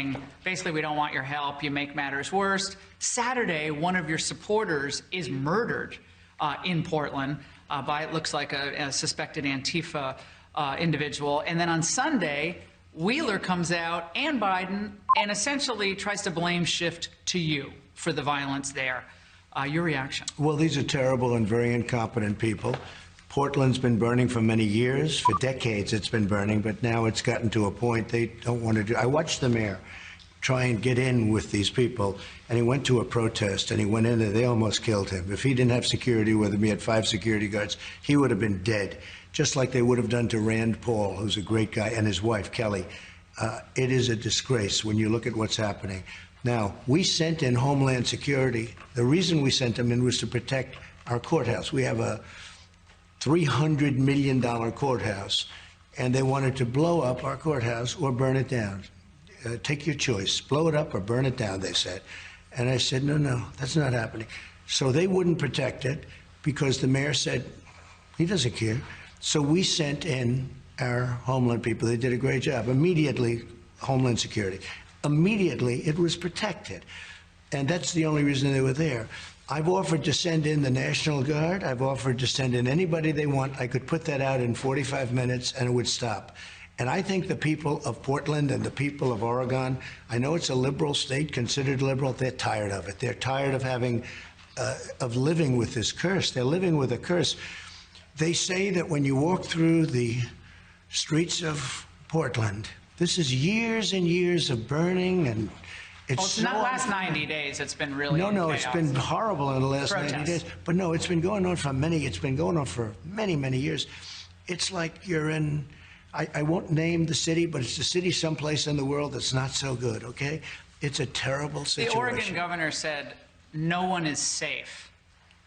saying, basically, we don't want your help, you make matters worse. Saturday, one of your supporters is murdered in Portland by, it looks like, a suspected Antifa individual. And then on Sunday, Wheeler comes out and Biden and essentially tries to blame shift to you for the violence there. Your reaction? Well, these are terrible and very incompetent people. Portland's been burning for many years. For decades it's been burning, but now it's gotten to a point they don't want to do. I watched the mayor try and get in with these people, and he went to a protest, and he went in there. They almost killed him. If he didn't have security with him, he had 5 security guards, he would have been dead, just like they would have done to Rand Paul, who's a great guy, and his wife, Kelly. It is a disgrace when you look at what's happening. Now, we sent in Homeland Security. The reason we sent them in was to protect our courthouse. We have a $300 million courthouse, and they wanted to blow up our courthouse or burn it down. Take your choice. Blow it up or burn it down, they said. And I said, no, that's not happening. So they wouldn't protect it because the mayor said he doesn't care. So we sent in our Homeland people. They did a great job. Immediately, Homeland Security. Immediately, it was protected. And that's the only reason they were there. I've offered to send in the National Guard. I've offered to send in anybody they want. I could put that out in 45 minutes and it would stop. And I think the people of Portland and the people of Oregon, I know it's a liberal state, considered liberal, they're tired of it. They're tired of having, of living with this curse. They're living with a curse. They say that when you walk through the streets of Portland, this is years and years of burning, and it's not the last 90 days. It's been really no. It's been horrible in the last 90 days. But no, it's been going on for many. It's been going on for many, many years. It's like you're in. I won't name the city, but it's a city someplace in the world that's not so good. Okay, it's a terrible situation. The Oregon governor said no one is safe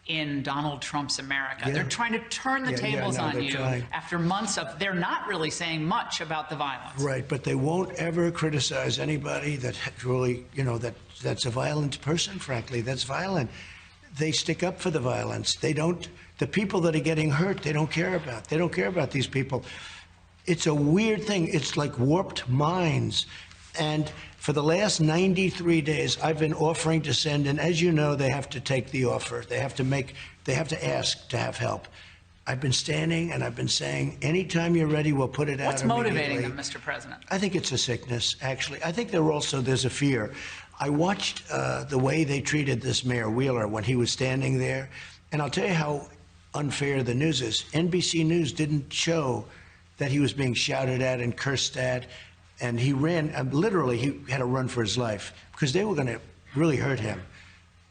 in Donald Trump's America. Yeah. They're trying to turn the tables on you after months of, they're not really saying much about the violence. Right, but they won't ever criticize anybody that really, that's a violent person, frankly, that's violent. They stick up for the violence. They don't, the people that are getting hurt, they don't care about. They don't care about these people. It's a weird thing. It's like warped minds. And for the last 93 days, I've been offering to send, and as you know, they have to take the offer. They have to ask to have help. I've been standing and I've been saying, anytime you're ready, we'll put it out. What's motivating them, Mr. President? I think it's a sickness, actually. I think there's a fear. I watched the way they treated this Mayor Wheeler when he was standing there, and I'll tell you how unfair the news is. NBC News didn't show that he was being shouted at and cursed at. And he ran, literally, he had to run for his life because they were going to really hurt him.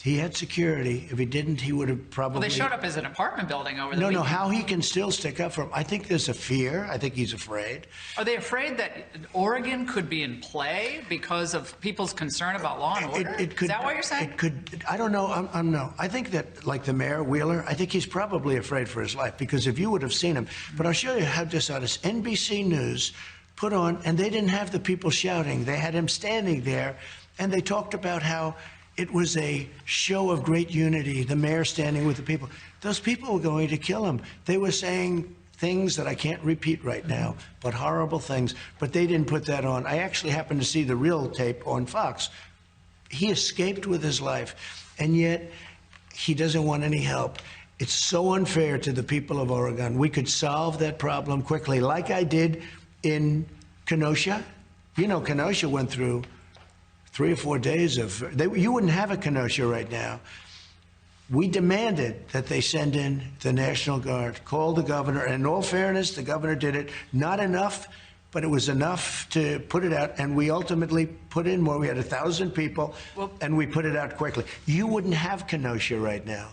He had security. If he didn't, he would have probably... Well, they showed up as an apartment building over the weekend. No, how he can still stick up for him. I think there's a fear. I think he's afraid. Are they afraid that Oregon could be in play because of people's concern about law and order? Is that what you're saying? It could. I don't know. No. I think that, like the Mayor Wheeler, I think he's probably afraid for his life because if you would have seen him... But I'll show you how dishonest. NBC News put on, and they didn't have the people shouting. They had him standing there, and they talked about how it was a show of great unity, the mayor standing with the people. Those people were going to kill him. They were saying things that I can't repeat right now, but horrible things. But they didn't put that on. I actually happened to see the real tape on Fox. He escaped with his life, and yet he doesn't want any help. It's so unfair to the people of Oregon. We could solve that problem quickly, like I did in Kenosha. You know, Kenosha went through 3 or 4 days of, you wouldn't have a Kenosha right now. We demanded that they send in the National Guard, called the governor, and in all fairness, the governor did it. Not enough, but it was enough to put it out, and we ultimately put in more. We had 1,000 people, and we put it out quickly. You wouldn't have Kenosha right now.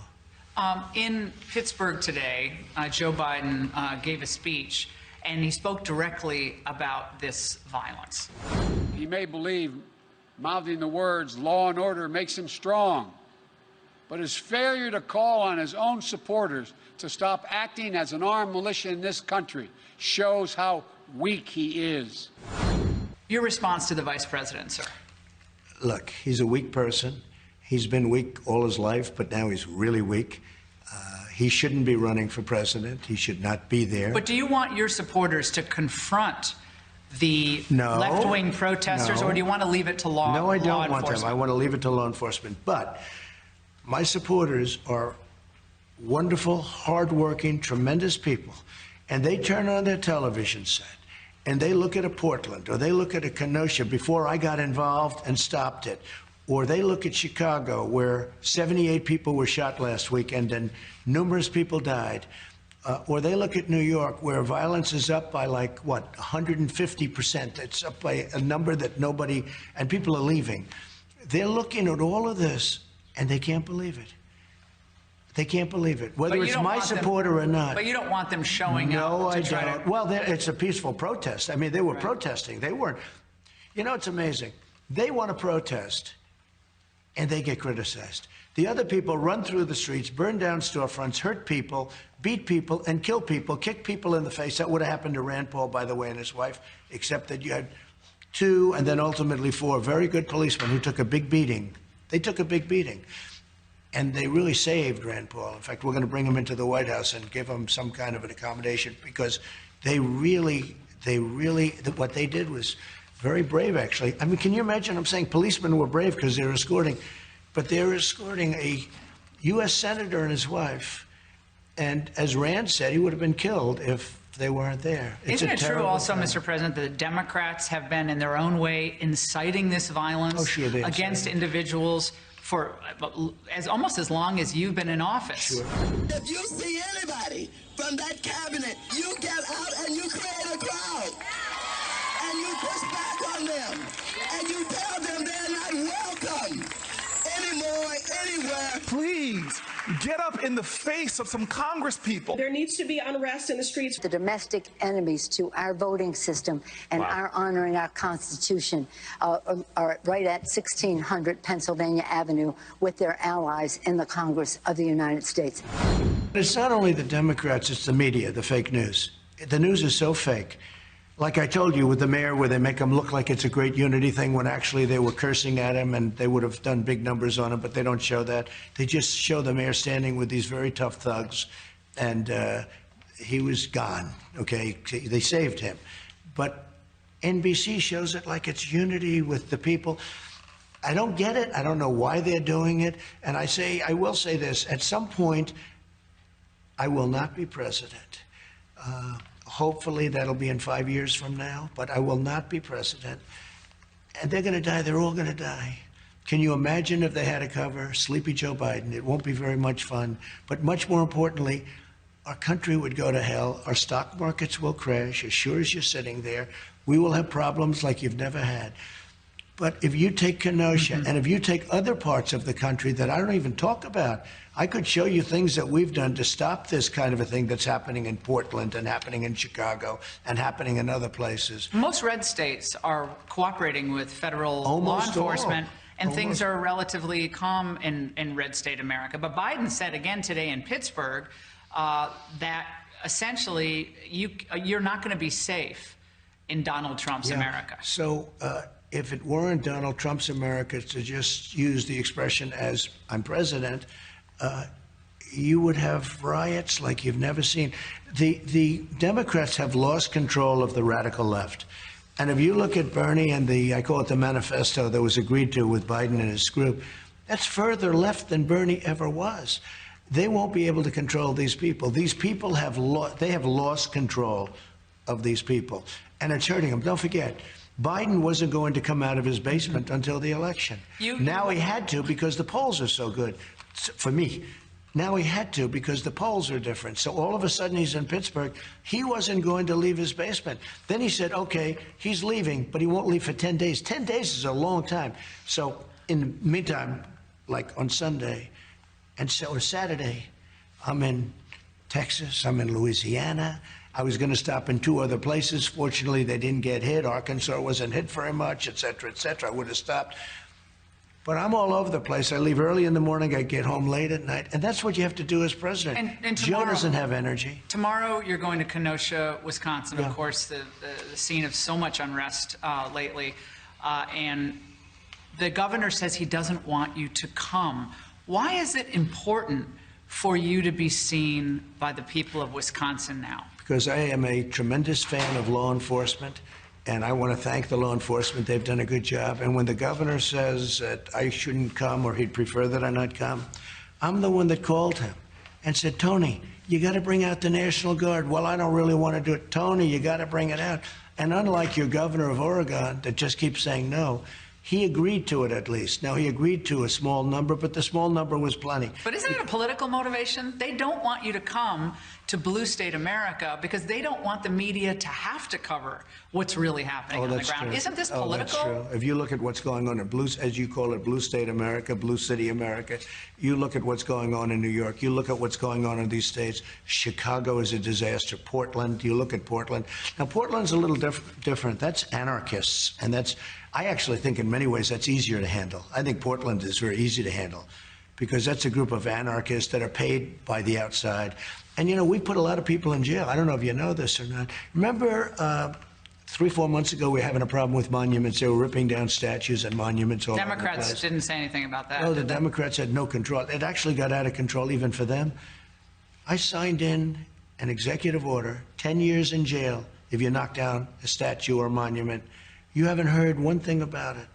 In Pittsburgh today, Joe Biden gave a speech, and he spoke directly about this violence. He may believe mouthing the words law and order makes him strong, but his failure to call on his own supporters to stop acting as an armed militia in this country shows how weak he is. Your response to the vice president, sir? Look, he's a weak person. He's been weak all his life, but now he's really weak. He shouldn't be running for president. He should not be there. But do you want your supporters to confront the No. left-wing protesters, No. or do you want to leave it to law No, I don't law want them. enforcement? I want to leave it to law enforcement. But my supporters are wonderful, hardworking, tremendous people. And they turn on their television set and they look at a Portland or they look at a Kenosha before I got involved and stopped it. Or they look at Chicago, where 78 people were shot last weekend and numerous people died. Or they look at New York, where violence is up by like, what, 150%. It's up by a number that nobody, and people are leaving. They're looking at all of this, and they can't believe it. They can't believe it, whether But you it's don't my want them- support or not. But you don't want them showing No, up to I try don't. to... Well, it's a peaceful protest. I mean, they were protesting. They weren't. You know, it's amazing. They want to protest, and they get criticized. The other people run through the streets, burn down storefronts, hurt people, beat people, and kill people, kick people in the face. That would have happened to Rand Paul, by the way, and his wife, except that you had 2 and then ultimately 4 very good policemen who took a big beating. They took a big beating. And they really saved Rand Paul. In fact, we're going to bring him into the White House and give him some kind of an accommodation because they really, what they did was very brave, actually. I mean, can you imagine? I'm saying policemen were brave because they were escorting, but they were escorting a U.S. senator and his wife. And as Rand said, he would have been killed if they weren't there. It's Isn't a it true terrible also, thing. Mr. President, that the Democrats have been, in their own way, inciting this violence Oh, sure, they against incite it. individuals for almost as long as you've been in office? Sure. If you see anybody from that cabinet, you get out and you create a crowd. And you push back on them. And you tell them they're not welcome anymore, anywhere. Please get up in the face of some Congress people. There needs to be unrest in the streets. The domestic enemies to our voting system and our honoring our Constitution are right at 1600 Pennsylvania Avenue with their allies in the Congress of the United States. It's not only the Democrats, it's the media, the fake news. The news is so fake. Like I told you with the mayor, where they make him look like it's a great unity thing when actually they were cursing at him and they would have done big numbers on him, but they don't show that. They just show the mayor standing with these very tough thugs, and he was gone, okay? They saved him. But NBC shows it like it's unity with the people. I don't get it. I don't know why they're doing it. And I will say this, at some point, I will not be president. Hopefully that'll be in 5 years from now, but I will not be president. And they're going to die. They're all going to die. Can you imagine if they had to cover Sleepy Joe Biden? It won't be very much fun. But much more importantly, our country would go to hell. Our stock markets will crash. As sure as you're sitting there, we will have problems like you've never had. But if you take Kenosha and if you take other parts of the country that I don't even talk about, I could show you things that we've done to stop this kind of a thing that's happening in Portland and happening in Chicago and happening in other places. Most red states are cooperating with federal law Almost all. enforcement, and things Almost. are relatively calm in red state America. But Biden said again today in Pittsburgh that essentially you're not going to be safe in Donald Trump's Yeah. America. So if it weren't Donald Trump's America, to just use the expression as I'm president, you would have riots like you've never seen. The Democrats have lost control of the radical left. And if you look at Bernie and I call it the manifesto that was agreed to with Biden and his group, that's further left than Bernie ever was. They won't be able to control these people. These people have lost control of these people, and it's hurting them. Don't forget, Biden wasn't going to come out of his basement until the election. Now he had to because the polls are so good. For me, now he had to because the polls are different. So all of a sudden he's in Pittsburgh. He wasn't going to leave his basement. Then he said, okay, he's leaving, but he won't leave for 10 days. 10 days is a long time. So in the meantime, like on Sunday and so Saturday, I'm in Texas, I'm in Louisiana. I was going to stop in 2 other places. Fortunately, they didn't get hit. Arkansas wasn't hit very much, et cetera, et cetera. I would have stopped. But I'm all over the place. I leave early in the morning. I get home late at night. And that's what you have to do as president. And Joe tomorrow- doesn't have energy. Tomorrow, you're going to Kenosha, Wisconsin, Yeah. of course, the scene of so much unrest lately. And the governor says he doesn't want you to come. Why is it important for you to be seen by the people of Wisconsin now? Because I am a tremendous fan of law enforcement. And I want to thank the law enforcement. They've done a good job. And when the governor says that I shouldn't come or he'd prefer that I not come, I'm the one that called him and said, Tony, you got to bring out the National Guard. Well, I don't really want to do it. Tony, you got to bring it out. And unlike your governor of Oregon that just keeps saying no, he agreed to it at least. Now, he agreed to a small number, but the small number was plenty. But isn't it a political motivation? They don't want you to come to Blue State America because they don't want the media to have to cover what's really happening on the ground. True. Isn't this Oh, political? that's true. If you look at what's going on in Blue, as you call it, Blue State America, Blue City America, you look at what's going on in New York, you look at what's going on in these states. Chicago is a disaster. Portland, you look at Portland. Now, Portland's a little different. That's anarchists, and I actually think in many ways that's easier to handle. I think Portland is very easy to handle because that's a group of anarchists that are paid by the outside. And, you know, we put a lot of people in jail. I don't know if you know this or not. Remember 3-4 months ago, we were having a problem with monuments. They were ripping down statues and monuments all over the Democrats place. didn't say anything about that. No, the did they? Democrats had no control. It actually got out of control even for them. I signed in an executive order, 10 years in jail if you knock down a statue or a monument. You haven't heard one thing about it.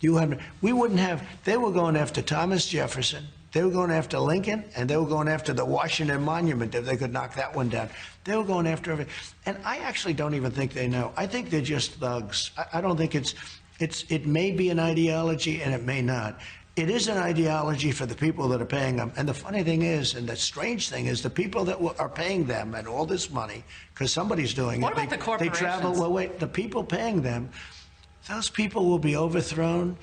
You haven't. We wouldn't have. They were going after Thomas Jefferson. They were going after Lincoln, and they were going after the Washington Monument if they could knock that one down. They were going after everything. And I actually don't even think they know. I think they're just thugs. I don't think it may be an ideology, and it may not. It is an ideology for the people that are paying them. And the funny thing is, and the strange thing is, the people that are paying them and all this money, because somebody's doing What it. about the corporations? They travel. Well, wait. The people paying them, those people will be overthrown.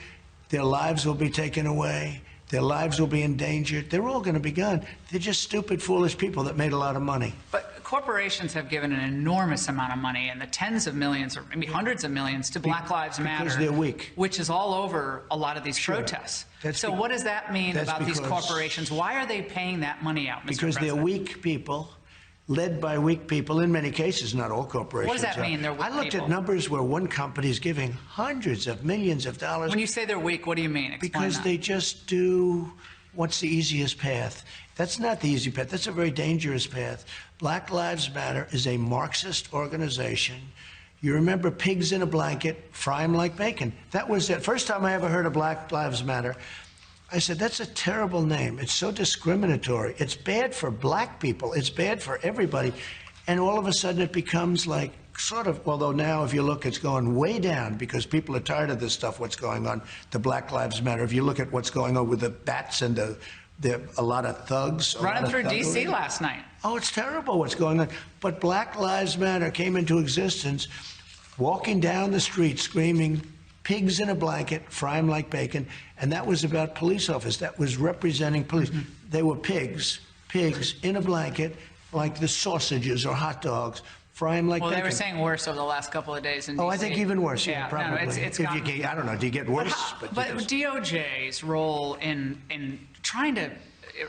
Their lives will be taken away. Their lives will be endangered. They're all going to be gone. They're just stupid, foolish people that made a lot of money. But corporations have given an enormous amount of money in the tens of millions or maybe hundreds of millions to Black Lives Matter. Because they're weak. Which is all over a lot of these Sure. protests. That's So be- what does that mean that's about these because- corporations? Why are they paying that money out, Mr. Because they're President? weak people, led by weak people. In many cases, not all corporations. What does that are. mean, they're weak I looked people? at numbers where one company is giving hundreds of millions of dollars. When you say they're weak, what do you mean? Explain Because that. they just do what's the easiest path. That's not the easy path. That's a very dangerous path. Black Lives Matter is a Marxist organization. You remember pigs in a blanket, fry them like bacon. That was the first time I ever heard of Black Lives Matter. I said, that's a terrible name. It's so discriminatory. It's bad for black people. It's bad for everybody. And all of a sudden it becomes like sort of, although now if you look, it's going way down because people are tired of this stuff, what's going on, the Black Lives Matter. If you look at what's going on with the bats and a lot of thugs. Running through D.C. last night. Oh, it's terrible what's going on. But Black Lives Matter came into existence walking down the street screaming, pigs in a blanket, fry them like bacon. And that was about police officers. That was representing police. They were pigs in a blanket, like the sausages or hot dogs, fry them like Well, bacon. they were saying worse over the last couple of days in D.C. Oh, I think even worse. Yeah, probably. No, it's If you gotten- get, I don't know. Do you get worse? But yes. DOJ's role in trying to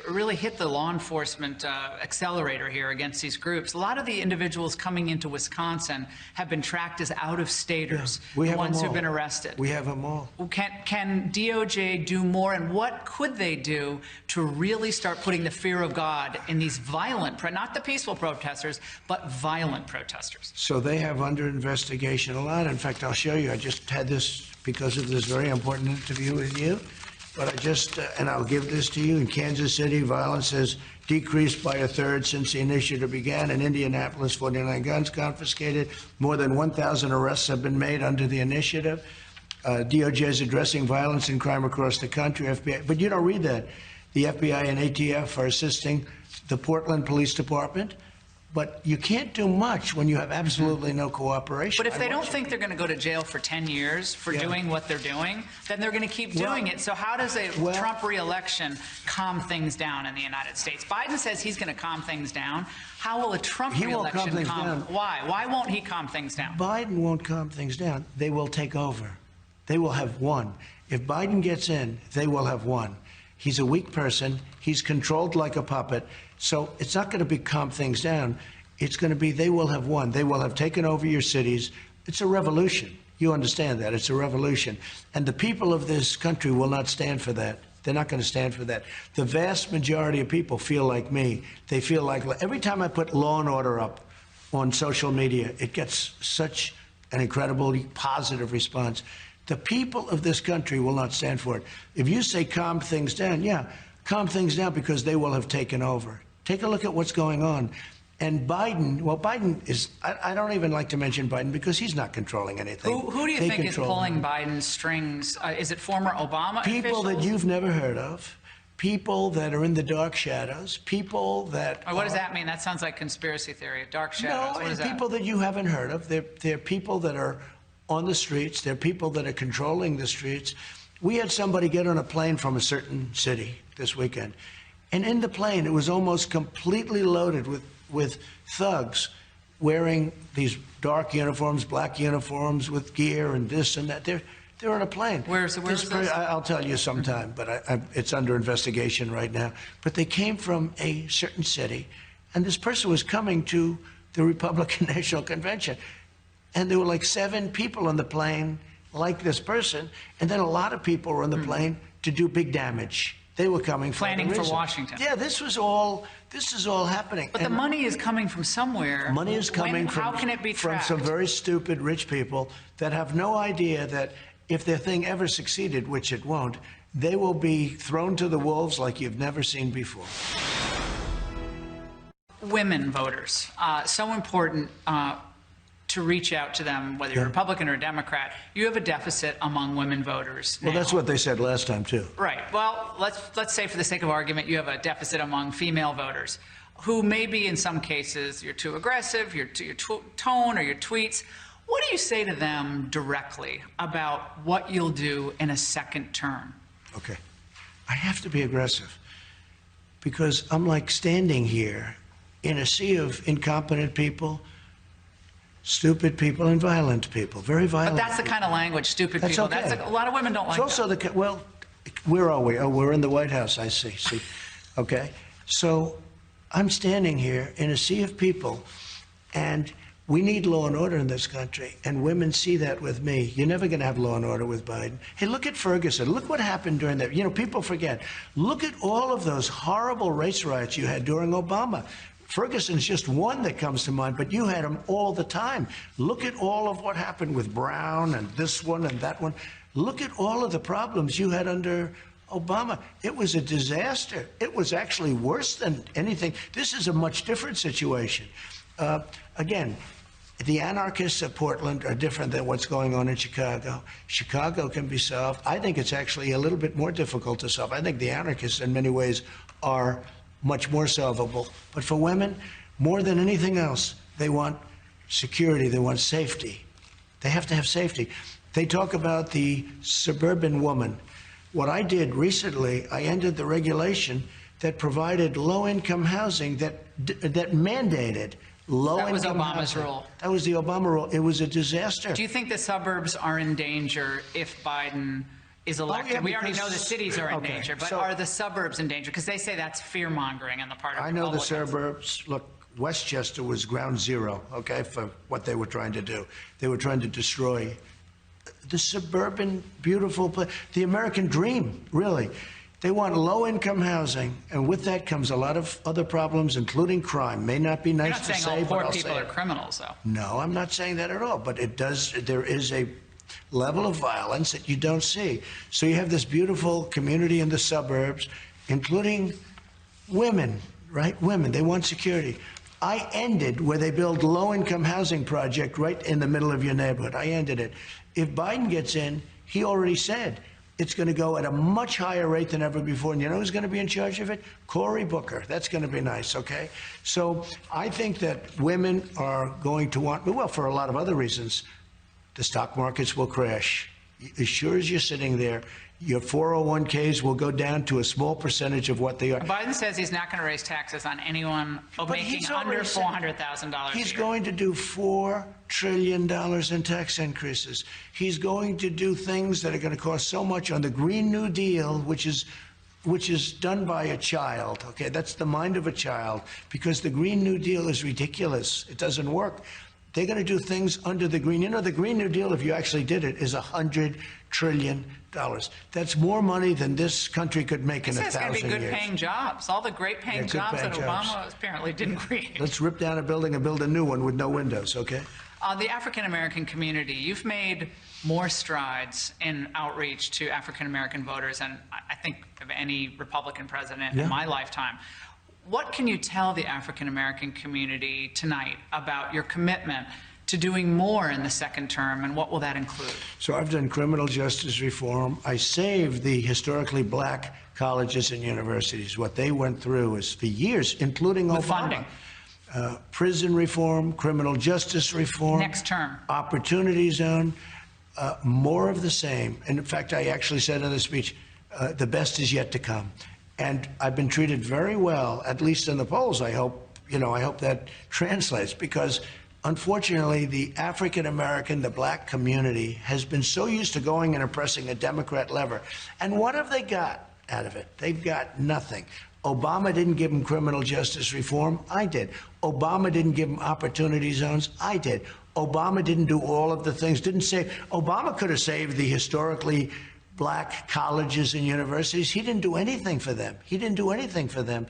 really hit the law enforcement accelerator here against these groups. A lot of the individuals coming into Wisconsin have been tracked as out-of-staters, We the have them ones who've all. been arrested. We have them all. Can DOJ do more, and what could they do to really start putting the fear of God in these violent, not the peaceful protesters, but violent protesters? So they have under investigation a lot. In fact, I'll show you. I just had this because of this very important interview with you. But I just, and I'll give this to you. In Kansas City, violence has decreased by a third since the initiative began. In Indianapolis, 49 guns confiscated. More than 1,000 arrests have been made under the initiative. DOJ is addressing violence and crime across the country. FBI, but you don't read that. The FBI and ATF are assisting the Portland Police Department. But you can't do much when you have absolutely no cooperation. But if they I don't watch think they're going to go to jail for 10 years for Yeah. doing what they're doing, then they're going to keep doing Well- it. So how does a well- Trump re-election calm things down in the United States? Biden says he's going to calm things down. How will a Trump He won't calm re-election things calm? down. Why? Why won't he calm things down? Biden won't calm things down. They will take over. They will have won. If Biden gets in, they will have won. He's a weak person. He's controlled like a puppet. So it's not going to be calm things down. It's going to be they will have won. They will have taken over your cities. It's a revolution. You understand that. It's a revolution. And the people of this country will not stand for that. They're not going to stand for that. The vast majority of people feel like me. They feel like every time I put Law and Order up on social media, it gets such an incredibly positive response. The people of this country will not stand for it. If you say calm things down, yeah, calm things down because they will have taken over. Take a look at what's going on. And Biden, well, Biden is, I don't even like to mention Biden because he's not controlling anything. Who do you They think is control pulling him. Biden's strings? Is it former Obama People that officials? you've never heard of, people that are in the dark shadows, people that Or what does that mean? That sounds like conspiracy theory. Dark shadows. No, What is that? people that you haven't heard of. They're people that are on the streets. They're people that are controlling the streets. We had somebody get on a plane from a certain city this weekend, and in the plane, it was almost completely loaded with thugs wearing these dark uniforms, black uniforms with gear and this and that. They're on a plane. Where's this? I'll tell you sometime, but it's under investigation right now. But they came from a certain city, and this person was coming to the Republican National Convention. And there were like 7 people on the plane like this person, and then a lot of people were on the plane to do big damage. They were coming for Planning the for reason. Washington. Yeah, this is all happening. But the money is coming from somewhere. Money is coming How can it be from tracked? some very stupid rich people that have no idea that if their thing ever succeeded, which it won't, they will be thrown to the wolves like you've never seen before. Women voters, so important to reach out to them, whether you're Yeah. Republican or Democrat. You have a deficit among women voters now. Well, that's what they said last time, too. Right. Well, let's say for the sake of argument, you have a deficit among female voters who maybe in some cases you're too aggressive, your tone or your tweets. What do you say to them directly about what you'll do in a second term? Okay. I have to be aggressive because I'm like standing here in a sea of incompetent people, stupid people, and violent people, very violent. But that's the people. kind of language, stupid That's people. okay. A lot of women don't like It's also that. well, where are we? Oh, we're in the White House, I see. See, okay. So I'm standing here in a sea of people, and we need law and order in this country, and women see that with me. You're never going to have law and order with Biden. Hey, look at Ferguson. Look what happened during that. You know, people forget. Look at all of those horrible race riots you had during Obama. Ferguson's just one that comes to mind, but you had them all the time. Look at all of what happened with Brown and this one and that one. Look at all of the problems you had under Obama. It was a disaster. It was actually worse than anything. This is a much different situation. Again, the anarchists of Portland are different than what's going on in Chicago. Chicago can be solved. I think it's actually a little bit more difficult to solve. I think the anarchists in many ways are much more solvable. But for women, more than anything else, they want security, they want safety. They have to have safety. They talk about the suburban woman. What I did recently, I ended the regulation that provided low-income housing that mandated low-income That was Obama's housing. rule. That was the Obama rule. It was a disaster. Do you think the suburbs are in danger if Biden is elected? yeah, We already because- know the cities are in okay, danger, but so- are the suburbs in danger? Because they say that's fear-mongering on the part of I know the Republicans. suburbs. Look, Westchester was ground zero, okay, for what they were trying to do. They were trying to destroy the suburban, beautiful place, the American dream, really. They want low-income housing, and with that comes a lot of other problems, including crime. May not be You're nice not to saying say, all but poor I'll people say are it. criminals, though. No, I'm not saying that at all, but there is a level of violence that you don't see. So you have this beautiful community in the suburbs, including women, right? Women, they want security. I ended where they build low-income housing project right in the middle of your neighborhood. I ended it. If Biden gets in, he already said it's going to go at a much higher rate than ever before. And you know who's going to be in charge of it? Cory Booker. That's going to be nice, okay? So I think that women are going to want, well, for a lot of other reasons, the stock markets will crash. As sure as you're sitting there, your 401ks will go down to a small percentage of what they are. Biden says he's not going to raise taxes on anyone But making he's under already said- $400,000 a He's year. going to do $4 trillion in tax increases. He's going to do things that are going to cost so much on the Green New Deal, which is done by a child. Okay, that's the mind of a child, because the Green New Deal is ridiculous. It doesn't work. They're going to do things under the Green. You know, the Green New Deal, if you actually did it, is $100 trillion. That's more money than this country could make in He a says it's going to thousand be years. good-paying jobs. All the great-paying Yeah, jobs that good-paying jobs. Obama apparently didn't create. Let's rip down a building and build a new one with no windows, okay? The African American community, you've made more strides in outreach to African American voters than I think of any Republican president in my lifetime. What can you tell the African American community tonight about your commitment to doing more in the second term, and what will that include? So I've done criminal justice reform. I saved the historically black colleges and universities. What they went through is for years, including With Obama. funding. Prison reform, criminal justice reform. Next term. Opportunity zone, more of the same. And in fact, I actually said in the speech, the best is yet to come. And I've been treated very well, at least in the polls. I hope, I hope that translates, because unfortunately, the African American, the black community has been so used to going and oppressing a Democrat lever. And what have they got out of it? They've got nothing. Obama didn't give them criminal justice reform. I did. Obama didn't give them opportunity zones. I did. Obama didn't do all of the things, didn't save. Obama could have saved the historically black colleges and universities. He didn't do anything for them. He didn't do anything for them.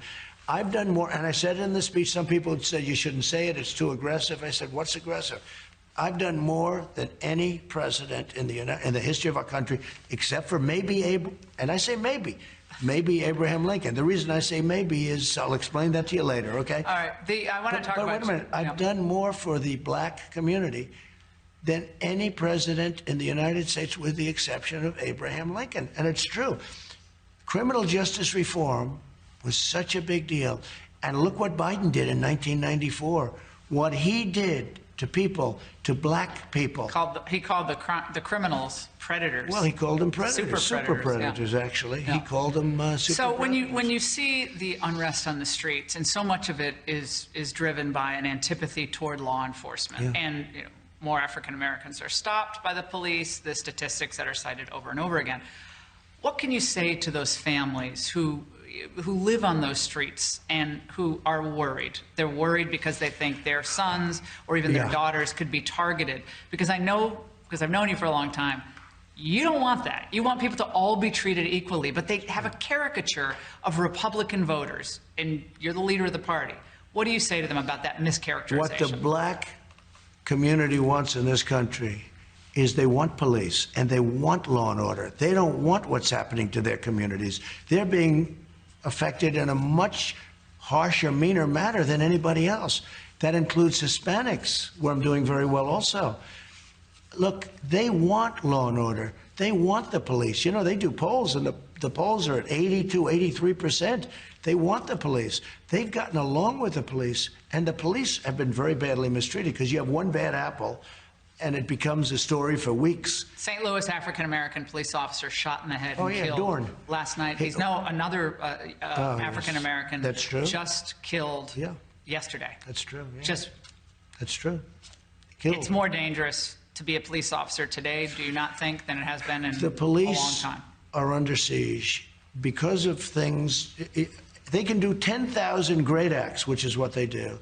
I've done more, and I said in the speech, some people said you shouldn't say it, it's too aggressive. I said, what's aggressive? I've done more than any president in the history of our country, except for maybe and I say maybe Abraham Lincoln. The reason I say maybe is, I'll explain that to you later, okay? All right, I want to talk about... Wait a minute, I've done more for the black community than any president in the United States, with the exception of Abraham Lincoln. And it's true. Criminal justice reform was such a big deal. And look what Biden did in 1994. What he did to people, to black people. He called the criminals predators. Well, he called them predators. Super predators, yeah. Actually. Yeah. He called them super predators. when you see the unrest on the streets, and so much of it is driven by an antipathy toward law enforcement, and more African Americans are stopped by the police, the statistics that are cited over and over again. What can you say to those families who live on those streets and who are worried? They're worried because they think their sons or even their daughters could be targeted. Because I know, because I've known you for a long time, you don't want that. You want people to all be treated equally, but they have a caricature of Republican voters, and you're the leader of the party. What do you say to them about that mischaracterization? What the black community wants in this country is they want police and they want law and order. They don't want what's happening to their communities. They're being affected in a much harsher, meaner manner than anybody else. That includes Hispanics, where I'm doing very well also. Look, they want law and order. They want the police. They do polls, and the polls are at 82, 83%. They want the police. They've gotten along with the police, and the police have been very badly mistreated, because you have one bad apple, and it becomes a story for weeks. St. Louis African-American police officer shot in the head and killed Dorn. last night. He's another African-American That's true. just killed yesterday. That's true. Yeah. That's true. Killed. It's more dangerous to be a police officer today, do you not think, than it has been in the police a long time? Are under siege because of things. They can do 10,000 great acts, which is what they do,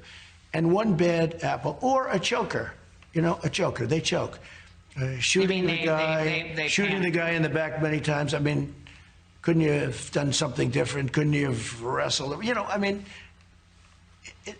and one bad apple or a choker. A choker. They choke. Shooting the guy, shooting the guy in the back many times. I mean, couldn't you have done something different? Couldn't you have wrestled? I mean,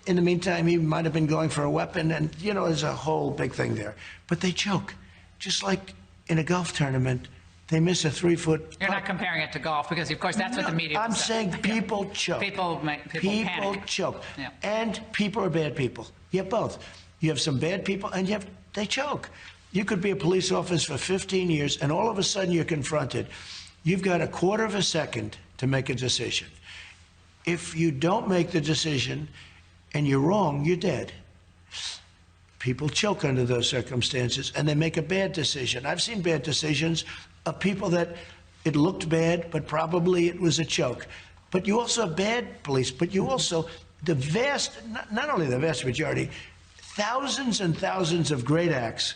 in the meantime, he might have been going for a weapon, and there's a whole big thing there. But they choke, just like in a golf tournament. They miss a 3-foot. You're not comparing it to golf, because of course that's what the media. I'm saying people choke. People panic. Choke. Yeah. And people are bad people. You have both. You have some bad people, and they choke. You could be a police officer for 15 years, and all of a sudden you're confronted. You've got a quarter of a second to make a decision. If you don't make the decision and you're wrong, you're dead. People choke under those circumstances, and they make a bad decision. I've seen bad decisions of people that it looked bad, but probably it was a choke. But you also have bad police, but you also, not only the vast majority, thousands and thousands of great acts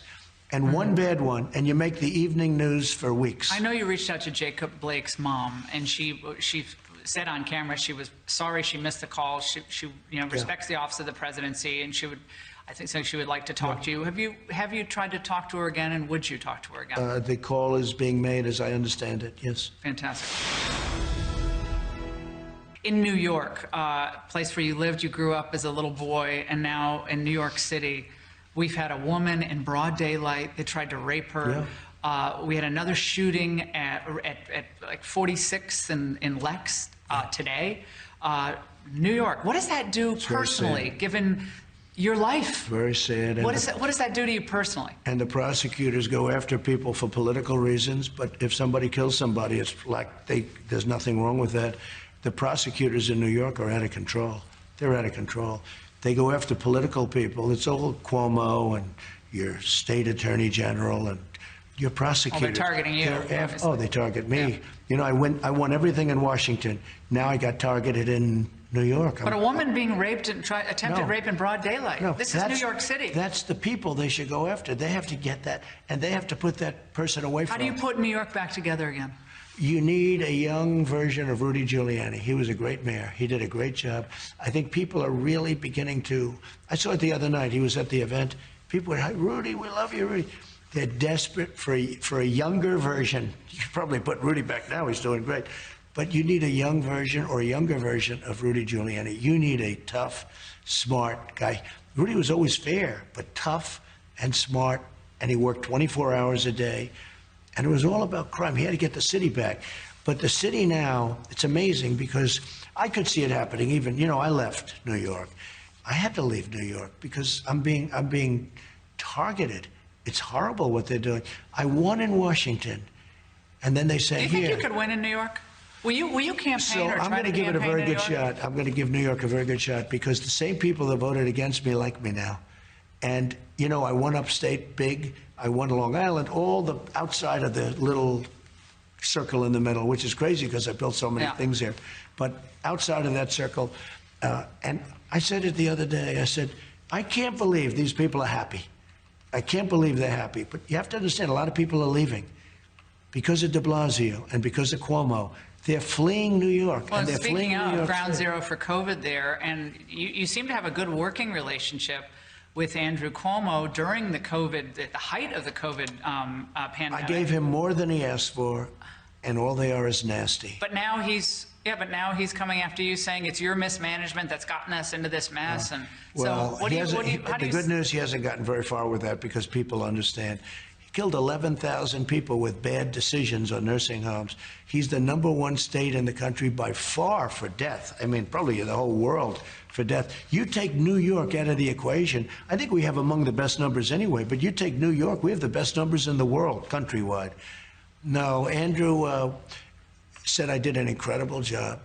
and one bad one, and you make the evening news for weeks. I know you reached out to Jacob Blake's mom, and she said on camera she was sorry she missed the call. She respects the office of the presidency, and I think she would like to talk to you. Have you tried to talk to her again, and would you talk to her again? The call is being made, as I understand it. Yes. Fantastic. In New York, place where you lived, you grew up as a little boy, and now in New York City, We've had a woman in broad daylight. They tried to rape her. We had another shooting at like 46th in Lex today. New York. What does that do personally, given your life? Very sad. And What does that do to you personally? And the prosecutors go after people for political reasons, but if somebody kills somebody, it's like there's nothing wrong with that. The prosecutors in New York are out of control. They're out of control. They go after political people. It's all Cuomo and your state attorney general and your prosecutors. Oh, they're targeting you. They target me. Yeah. You know, I won everything in Washington. Now I got targeted in New York. But a woman being raped and attempted No. rape in broad daylight. No, This is New York City. That's the people they should go after. They have to get that, and they have to put that person away How from do you them. put New York back together again? You need a young version of Rudy Giuliani. He was a great mayor. He did a great job. I think people are really beginning to. I saw it the other night. He was at the event. People were, Rudy, we love you, Rudy. They're desperate for a younger version. You could probably put Rudy back now. He's doing great. But you need a young version or a younger version of Rudy Giuliani. You need a tough, smart guy. Rudy was always fair, but tough and smart, and he worked 24 hours a day. And it was all about crime. He had to get the city back. But the city now, it's amazing because I could see it happening. Even, you know, I left New York. I had to leave New York because I'm being targeted. It's horrible what they're doing. I won in Washington, and then they say, Do you think here. you could win in New York? Will you campaign So or I'm try going to to give it a campaign very in good New York? shot. I'm going to give New York a very good shot because the same people that voted against me like me now. And, you know, I won upstate big. I won Long Island, all the outside of the little circle in the middle, which is crazy because I built so many things here. But outside of that circle, and I said it the other day, I said, I can't believe these people are happy. I can't believe they're happy. But you have to understand, a lot of people are leaving because of de Blasio and because of Cuomo. They're fleeing New York. Well, and they're speaking fleeing New of York ground City. zero for COVID there, and you seem to have a good working relationship with Andrew Cuomo during the COVID, at the height of the COVID pandemic. I gave him more than he asked for, and all they are is nasty. But now he's coming after you, saying it's your mismanagement that's gotten us into this mess. And Well, so, the good news, he hasn't gotten very far with that because people understand. He killed 11,000 people with bad decisions on nursing homes. He's the #1 state in the country by far for death. I mean, probably in the whole world for death. You take New York out of the equation. I think we have among the best numbers anyway, but you take New York, we have the best numbers in the world, countrywide. No, Andrew said I did an incredible job.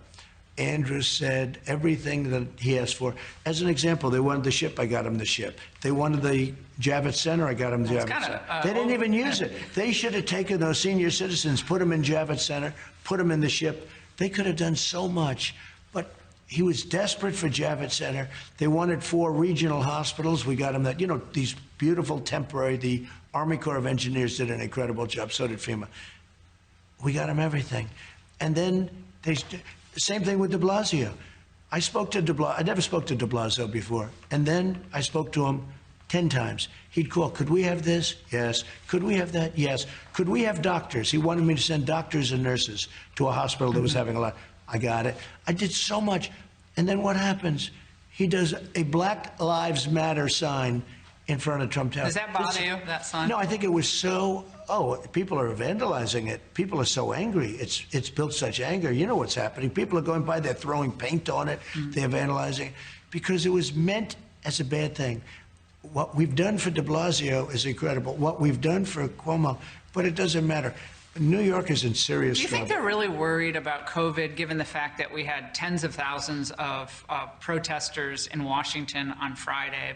Andrew said everything that he asked for. As an example, they wanted the ship, I got him the ship. They wanted the Javits Center, I got them the Well, it's Javits kinda, Center. They didn't even use it. They should have taken those senior citizens, put them in Javits Center, put them in the ship. They could have done so much, but he was desperate for Javits Center. They wanted 4 regional hospitals. We got them that, you know, these beautiful temporary, the Army Corps of Engineers did an incredible job, so did FEMA. We got them everything. And then same thing with de Blasio. I spoke to de Blasio. I never spoke to de Blasio before. And then I spoke to him 10 times. He'd call, could we have this? Yes. Could we have that? Yes. Could we have doctors? He wanted me to send doctors and nurses to a hospital that was having a lot. I got it. I did so much. And then what happens? He does a Black Lives Matter sign in front of Trump Tower. Does that bother you, that sign? No, I think it was so, people are vandalizing it. People are so angry. It's built such anger. You know what's happening. People are going by, they're throwing paint on it. They're vandalizing it because it was meant as a bad thing. What we've done for de Blasio is incredible. What we've done for Cuomo, but it doesn't matter. New York is in serious Do you trouble. think they're really worried about COVID, given the fact that we had tens of thousands of protesters in Washington on Friday,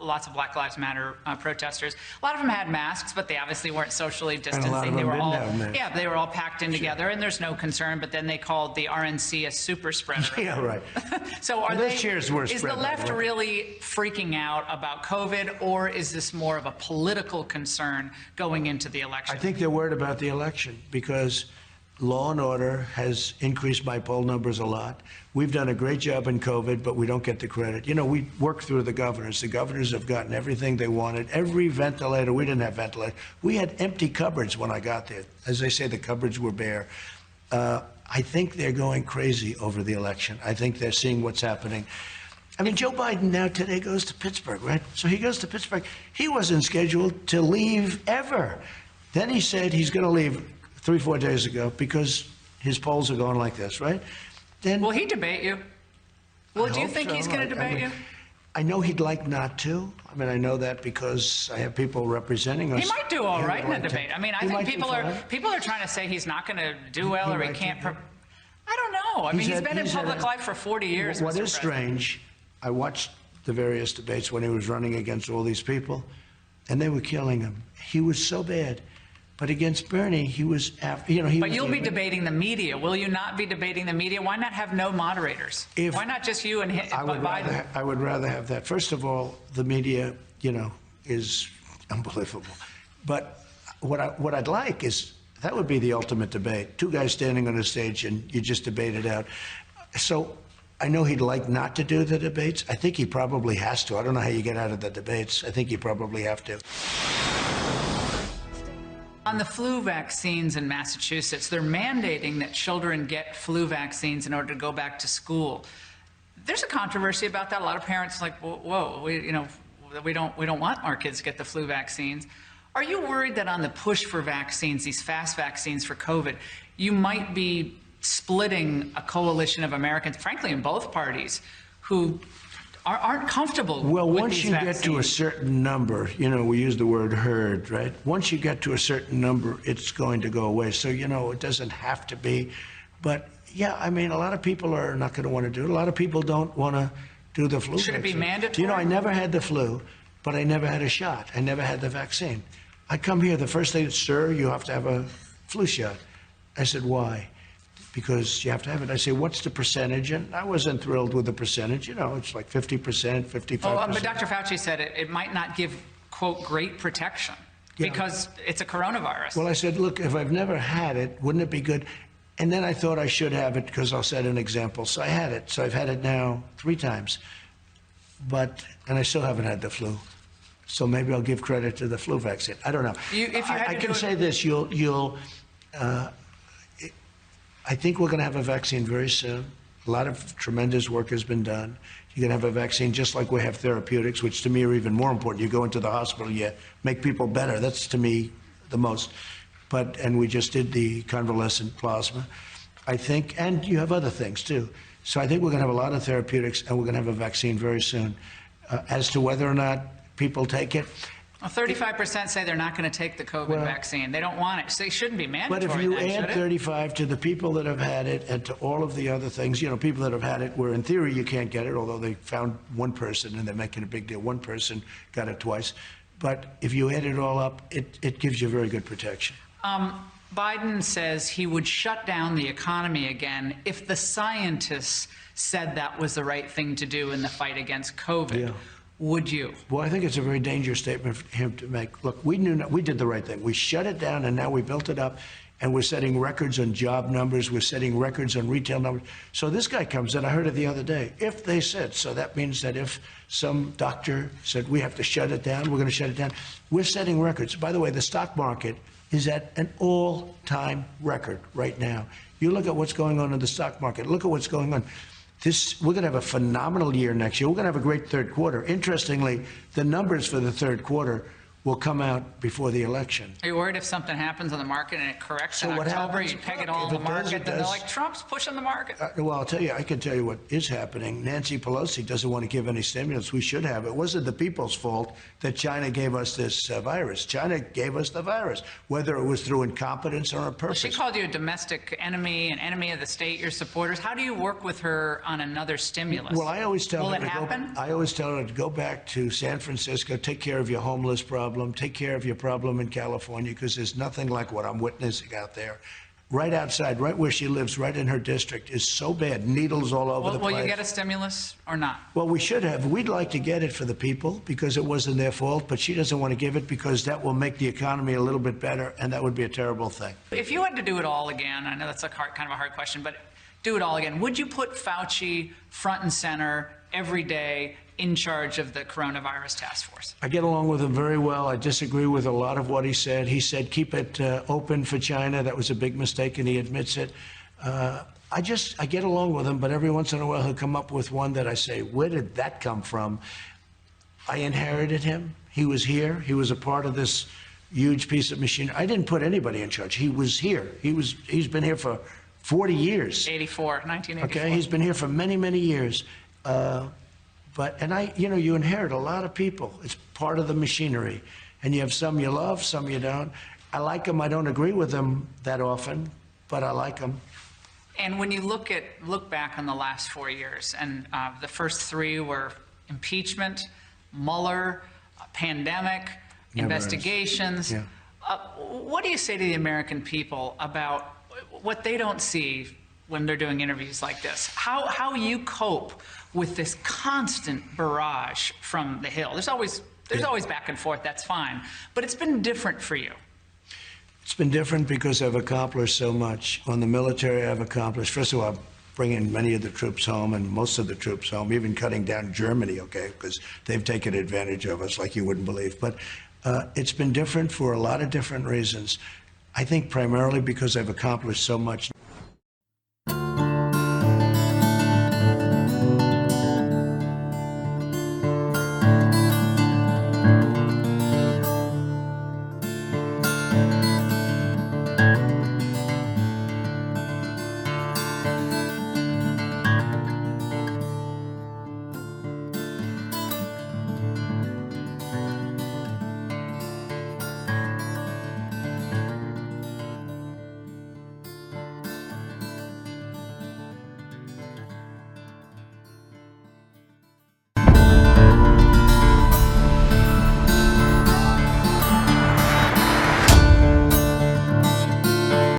lots of Black Lives Matter protesters? A lot of them had masks, but they obviously weren't socially distancing. lot of they them were didn't all, have masks. they were all packed in together, and there's no concern. But then they called the RNC a super spreader. Yeah, right. So are this year's worst is spread, the by the left way. really freaking out about COVID, or is this more of a political concern going into the election? I think they're worried about the election because law and order has increased my poll numbers a lot. We've done a great job in COVID, but we don't get the credit. You know, we work through the governors. The governors have gotten everything they wanted. Every ventilator, we didn't have ventilators. We had empty cupboards when I got there. As they say, the cupboards were bare. I think they're going crazy over the election. I think they're seeing what's happening. I mean, Joe Biden now today goes to Pittsburgh, right? So he goes to Pittsburgh. He wasn't scheduled to leave ever. Then he said he's going to leave 3-4 days ago because his polls are going like this, right? Then Will he debate you? Well, I do you hope think so. he's going to debate you? I know he'd like not to. I mean, I know that because I have people representing us. He might do all He right in would a like to. debate. I mean, I He think might do people fine. are trying to say he's not going to do well He or he might can't. do- I don't know. I mean, he's had- been in had public a- life for 40 years. What Mr. is President. strange, I watched the various debates when he was running against all these people, and they were killing him. He was so bad. But against Bernie, he was, he But was you'll be able- debating the media. Will you not be debating the media? Why not have no moderators? If- Why not just you and Biden? I would rather have that. First of all, the media, is unbelievable. But what I'd like is that would be the ultimate debate. Two guys standing on a stage and you just debate it out. So I know he'd like not to do the debates. I think he probably has to. I don't know how you get out of the debates. I think you probably have to. On the flu vaccines in Massachusetts, they're mandating that children get flu vaccines in order to go back to school. There's a controversy about that. A lot of parents are like, whoa, we don't want our kids to get the flu vaccines. Are you worried that on the push for vaccines, these fast vaccines for COVID, you might be splitting a coalition of Americans, frankly, in both parties, who aren't comfortable Well, with once these you get to a vaccines? certain number, we use the word herd, right? Once you get to a certain number, it's going to go away. So, it doesn't have to be. But, yeah, I mean, a lot of people are not going to want to do it. A lot of people don't want to do the flu Should it be vaccine. mandatory? I never had the flu, but I never had a shot. I never had the vaccine. I come here, the first thing, sir, you have to have a flu shot. I said, why? Because you have to have it. I say, what's the percentage? And I wasn't thrilled with the percentage. It's like 50%, 55%. Oh, but Dr. Fauci said it might not give, quote, great protection Yeah. because it's a coronavirus. Well, I said, look, if I've never had it, wouldn't it be good? And then I thought I should have it because I'll set an example. So I had it. So I've had it now 3 times. And I still haven't had the flu. So maybe I'll give credit to the flu vaccine. I don't know. If you had I to can do it- say this, I think we're going to have a vaccine very soon. A lot of tremendous work has been done. You're going to have a vaccine just like we have therapeutics, which to me are even more important. You go into the hospital, you make people better. That's to me the most. And we just did the convalescent plasma, I think, and you have other things too. So I think we're going to have a lot of therapeutics and we're going to have a vaccine very soon. As to whether or not people take it, Well, 35% say they're not going to take the COVID vaccine. They don't want it. So it shouldn't be but mandatory. if you then, add should it? 35 to the people that have had it and to all of the other things, people that have had it, where in theory you can't get it, although they found one person and they're making a big deal. One person got it twice. But if you add it all up, it gives you very good protection. Biden says he would shut down the economy again if the scientists said that was the right thing to do in the fight against COVID. Yeah. Would you? Well, I think it's a very dangerous statement for him to make. Look, we did the right thing. We shut it down, and now we built it up, and we're setting records on job numbers. We're setting records on retail numbers. So this guy comes in, I heard it the other day, if they said, so that means that if some doctor said we have to shut it down, we're going to shut it down. We're setting records. By the way, the stock market is at an all-time record right now. You look at what's going on in the stock market. Look at what's going on. We're going to have a phenomenal year next year. We're going to have a great third quarter. Interestingly, the numbers for the third quarter will come out before the election. Are you worried if something happens on the market and it corrects in what October, happens? you peg it all If in the it does, market, it then they're does. like, Trump's pushing the market. Well, I can tell you what is happening. Nancy Pelosi doesn't want to give any stimulus. We should have. It wasn't the people's fault that China gave us this virus. China gave us the virus, whether it was through incompetence or on purpose. She called you a domestic enemy, an enemy of the state, your supporters. How do you work with her on another stimulus? Well, I always tell Will her it happen? I always tell her to go back to San Francisco, take care of your homeless problem, take care of your problem in California, because there's nothing like what I'm witnessing out there. Right outside, right where she lives, right in her district, is so bad. Needles all over the Will place. you get a stimulus or not? Well, we should have. We'd like to get it for the people because it wasn't their fault, but she doesn't want to give it because that will make the economy a little bit better, and that would be a terrible thing. If you had to do it all again, I know that's kind of a hard question, but do it all again, would you put Fauci front and center every day in charge of the coronavirus task force? I get along with him very well. I disagree with a lot of what he said. He said keep it open for China. That was a big mistake, and he admits it. I get along with him, but every once in a while he'll come up with one that I say, where did that come from? I inherited him. He was here. He was a part of this huge piece of machinery. I didn't put anybody in charge. He was here. He's been here for 40 years. 1984. Okay, he's been here for many, many years. You inherit a lot of people. It's part of the machinery. And you have some you love, some you don't. I like them. I don't agree with them that often, but I like them. And when you look back on the last 4 years, and the first 3 were impeachment, Mueller, pandemic, Never investigations. ends. Yeah. What do you say to the American people about what they don't see when they're doing interviews like this? How you cope with this constant barrage from the Hill? There's always back and forth. That's fine, but it's been different for you. It's been different because I've accomplished so much. On the military, I've accomplished, first of all, bringing many of the troops home and most of the troops home, even cutting down Germany, okay, because they've taken advantage of us like you wouldn't believe. But it's been different for a lot of different reasons. I think primarily because I've accomplished so much.